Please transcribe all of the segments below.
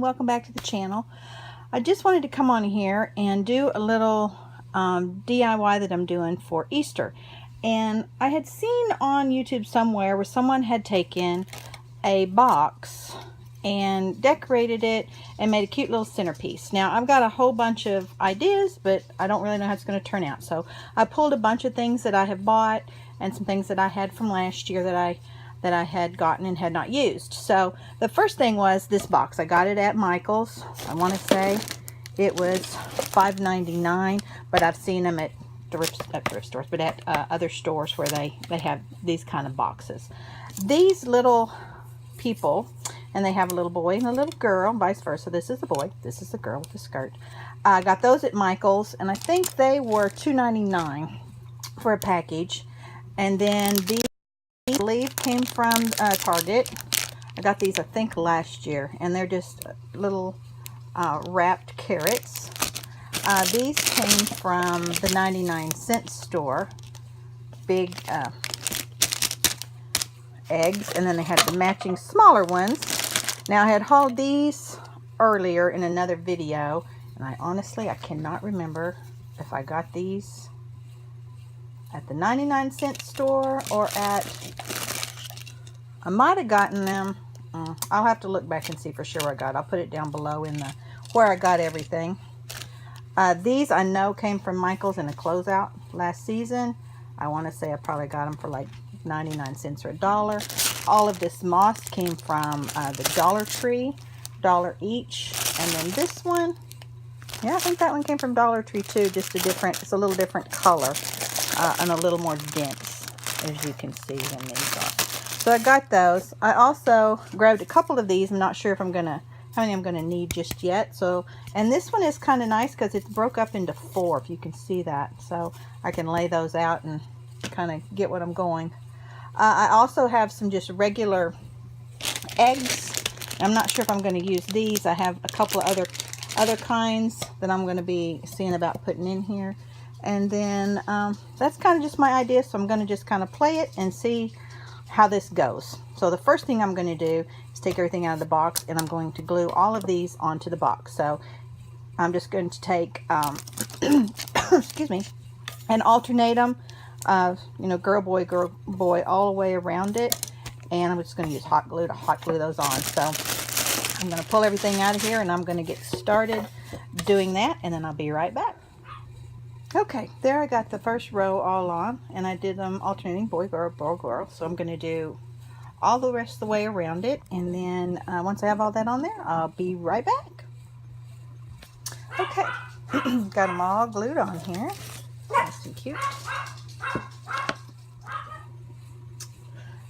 welcome back to the channel. I just wanted to come on here and do a little DIY that I'm doing for Easter. And I had seen on YouTube somewhere where someone had taken a box and decorated it and made a cute little centerpiece. Now I've got a whole bunch of ideas, but I don't really know how it's going to turn out. So I pulled a bunch of things that I have bought and some things that I had from last year that I had gotten and had not used. So the first thing was this box. I got it at Michael's. I want to say it was $5.99, but I've seen them at thrift stores, but at other stores where they have these kind of boxes. These little people, and they have a little boy and a little girl, vice versa. This is a boy, this is a girl with a skirt. I got those at Michael's, and I think they were $2.99 for a package. And then these, I believe, came from Target. I got these, I think, last year, and they're just little wrapped carrots. These came from the 99-cent store. Big eggs, and then they had the matching smaller ones. Now, I had hauled these earlier in another video, and I cannot remember if I got these at the 99-cent store or I might have gotten them. I'll have to look back and see for sure where I got. I'll put it down below in the where I got everything. These I know came from Michael's in a closeout last season. I want to say I probably got them for like 99 cents or $1. All of this moss came from the Dollar Tree, $1 each. And then this one, yeah, I think that one came from Dollar Tree too, just it's a little different color and a little more dense, as you can see, than these are. So I got those. I also grabbed a couple of these. I'm not sure if how many I'm gonna need just yet. So, and this one is kind of nice because it's broke up into 4, if you can see that. So I can lay those out and kind of get what I'm going. I also have some just regular eggs. I'm not sure if I'm going to use these. I have a couple of other kinds that I'm going to be seeing about putting in here. And then that's kind of just my idea. So I'm going to just kind of play it and see how this goes. So the first thing I'm going to do is take everything out of the box, and I'm going to glue all of these onto the box. So I'm just going to take, excuse me, and alternate them. You know, girl, boy, all the way around it. And I'm just going to use hot glue to hot glue those on. So I'm going to pull everything out of here, and I'm going to get started doing that, and then I'll be right back. Okay, there I got the first row all on, and I did them alternating boy, girl. So I'm going to do all the rest of the way around it, and then once I have all that on there, I'll be right back. Okay, got them all glued on here. Nice and cute.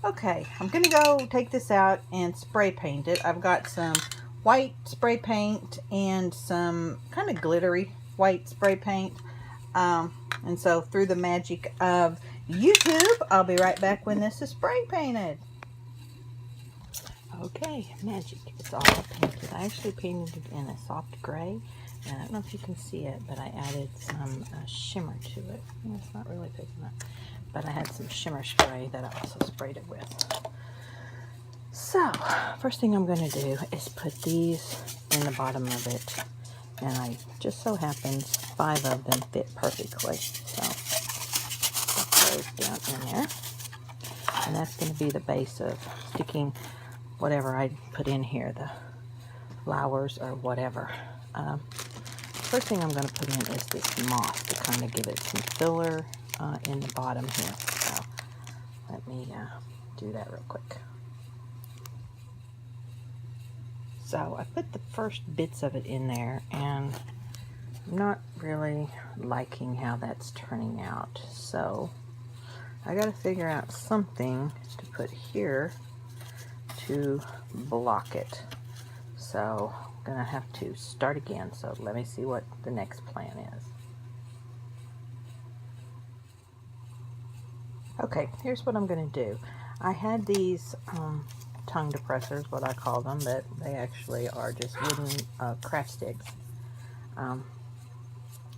Okay, I'm going to go take this out and spray paint it. I've got some white spray paint and some kind of glittery white spray paint. And so through the magic of YouTube, I'll be right back when this is spray painted. Okay, magic. It's all painted. I actually painted it in a soft gray. And I don't know if you can see it, but I added some shimmer to it. It's not really picking up. But I had some shimmer spray that I also sprayed it with. So, first thing I'm going to do is put these in the bottom of it. And I just so happens 5 of them fit perfectly. So, put those down in there. And that's going to be the base of sticking whatever I put in here, the flowers or whatever. First thing I'm going to put in is this moss to kind of give it some filler in the bottom here. So let me do that real quick. So I put the first bits of it in there, and I'm not really liking how that's turning out. So I got to figure out something to put here to block it. So I'm going to have to start again. So let me see what the next plan is. Okay, here's what I'm going to do. I had these tongue depressors, what I call them, but they actually are just wooden craft sticks. And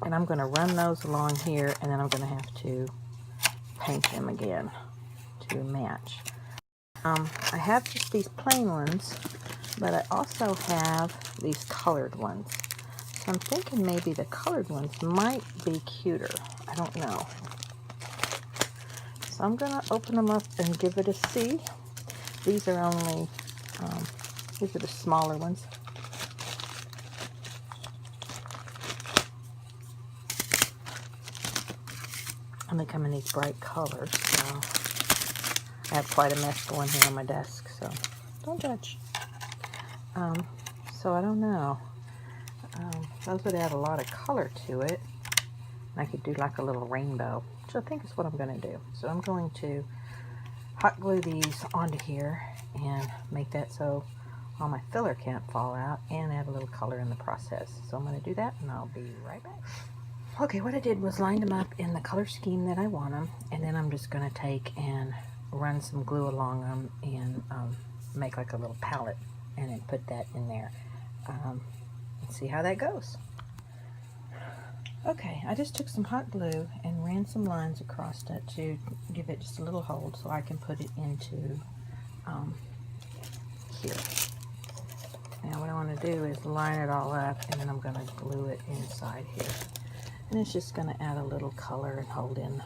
I'm going to run those along here, and then I'm going to have to paint them again to match. I have just these plain ones But I also have these colored ones. So I'm thinking maybe the colored ones might be cuter. I don't know. So I'm going to open them up and give it a see. These are only, these are the smaller ones. And they come in these bright colors, so I have quite a mess going here on my desk, so don't judge. So I don't know. Those would add a lot of color to it. I could do like a little rainbow, which I think is what I'm going to do. So I'm going to hot glue these onto here and make that so all my filler can't fall out, and add a little color in the process. So I'm going to do that, and I'll be right back. Okay, what I did was line them up in the color scheme that I want them, and then I'm just going to take and run some glue along them and make like a little palette, and then put that in there and see how that goes. Okay, I just took some hot glue and ran some lines across it to give it just a little hold so I can put it into here. Now what I want to do is line it all up, and then I'm going to glue it inside here. And it's just going to add a little color and hold in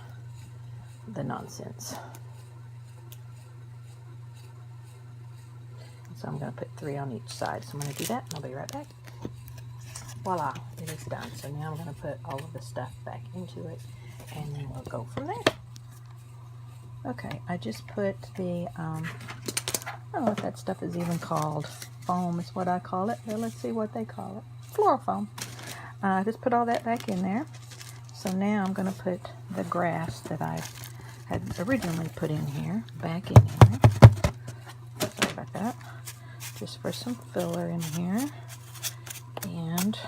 the nonsense. So I'm going to put 3 on each side. So I'm going to do that, and I'll be right back. Voila, it is done. So now I'm going to put all of the stuff back into it, and then we'll go from there. Okay, I just put the, I don't know if that stuff is even called. Foam is what I call it. Well, let's see what they call it. Floral foam. I just put all that back in there. So now I'm going to put the grass that I had originally put in here back in here. Sorry about that. Just for some filler in here. And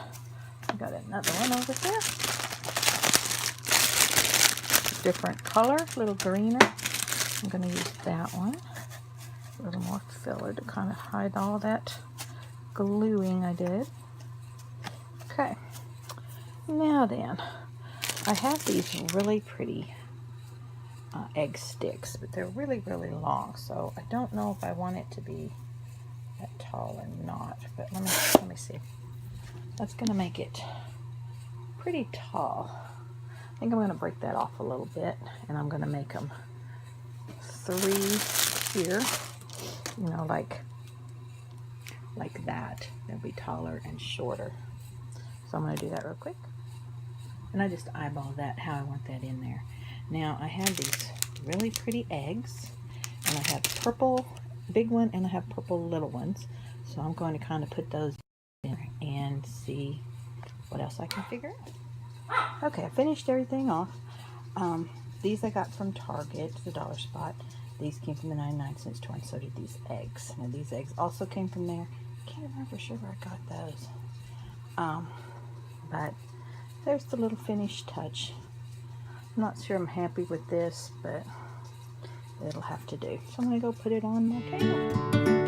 I got another one over there. Different color, a little greener. I'm going to use that one. A little more filler to kind of hide all that gluing I did. Okay. Now then, I have these really pretty egg sticks, but they're really, really long, so I don't know if I want it to be that tall or not, but let me see. That's going to make it pretty tall. I think I'm going to break that off a little bit, and I'm going to make them 3 here, you know, like that. They'll be taller and shorter. So I'm going to do that real quick. And I just eyeball that, how I want that in there. Now I have these really pretty eggs, and I have purple big one, and I have purple little ones. So I'm going to kind of put those in and see what else I can figure out. Okay, I finished everything off. These I got from Target, the dollar spot. These came from the 99-cent store, and so did these eggs. Now these eggs also came from there. Can't remember for sure where I got those. But there's the little finished touch. I'm not sure I'm happy with this, but it'll have to do. So I'm going to go put it on my table.